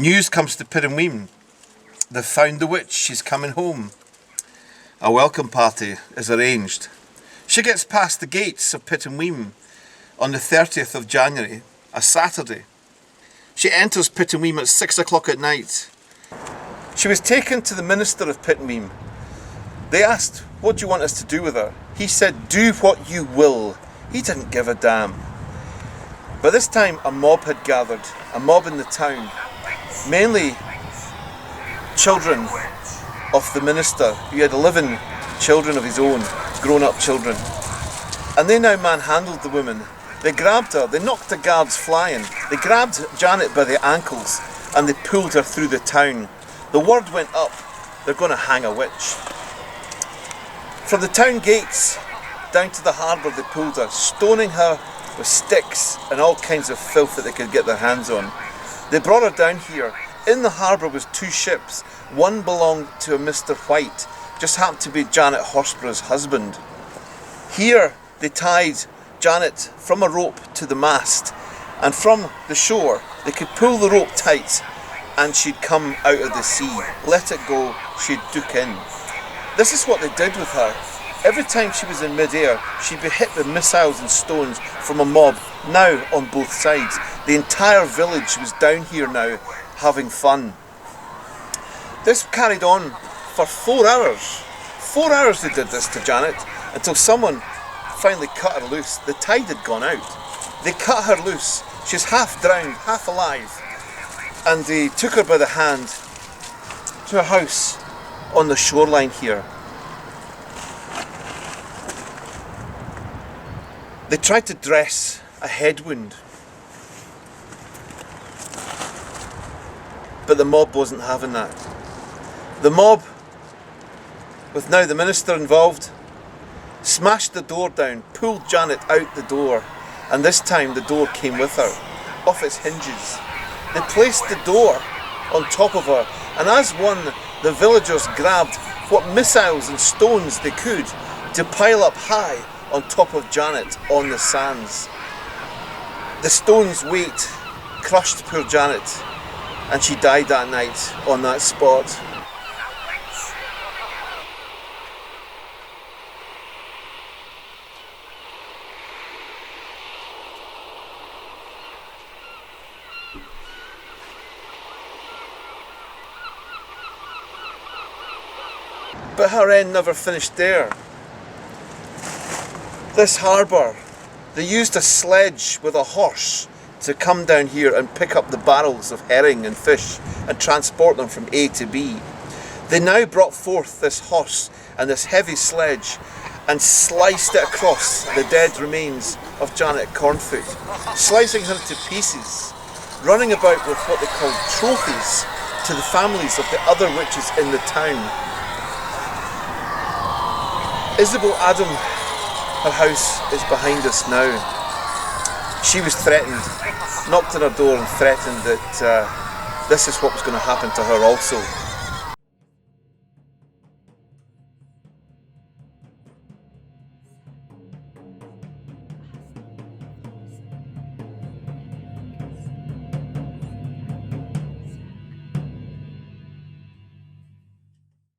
News comes to Pittenweem. They've found the witch, she's coming home. A welcome party is arranged. She gets past the gates of Pittenweem on the 30th of January, a Saturday. She enters Pittenweem at 6 o'clock at night. She was taken to the minister of Pittenweem. They asked, "What do you want us to do with her?" He said, "Do what you will." He didn't give a damn. By this time, a mob had gathered, a mob in the town, mainly children of the minister. He had 11 children of his own, grown-up children. And they now manhandled the woman. They grabbed her, they knocked the guards flying. They grabbed Janet by the ankles and they pulled her through the town. The word went up, they're going to hang a witch. From the town gates down to the harbour they pulled her, stoning her with sticks and all kinds of filth that they could get their hands on. They brought her down here. In the harbour was 2 ships. One belonged to a Mr. White, just happened to be Janet Horsborough's husband. Here they tied Janet from a rope to the mast, and from the shore they could pull the rope tight and she'd come out of the sea. Let it go, she'd duck in. This is what they did with her. Every time she was in mid-air, she'd be hit with missiles and stones from a mob, now on both sides. The entire village was down here now, having fun. This carried on for 4 hours. 4 hours they did this to Janet, until someone finally cut her loose. The tide had gone out. They cut her loose. She's half drowned, half alive. And they took her by the hand to a house on the shoreline here. They tried to dress a head wound, but the mob wasn't having that. The mob, with now the minister involved, smashed the door down, pulled Janet out the door, and this time the door came with her, off its hinges. They placed the door on top of her, and as one, the villagers grabbed what missiles and stones they could to pile up high on top of Janet on the sands. The stone's weight crushed poor Janet, and she died that night on that spot. But her end never finished there. This harbour, they used a sledge with a horse to come down here and pick up the barrels of herring and fish and transport them from A to B. They now brought forth this horse and this heavy sledge and sliced it across the dead remains of Janet Cornfoot, slicing her to pieces, running about with what they called trophies to the families of the other witches in the town. Isabel Adam, her house is behind us now. She was threatened, knocked on her door and threatened that this is what was going to happen to her also.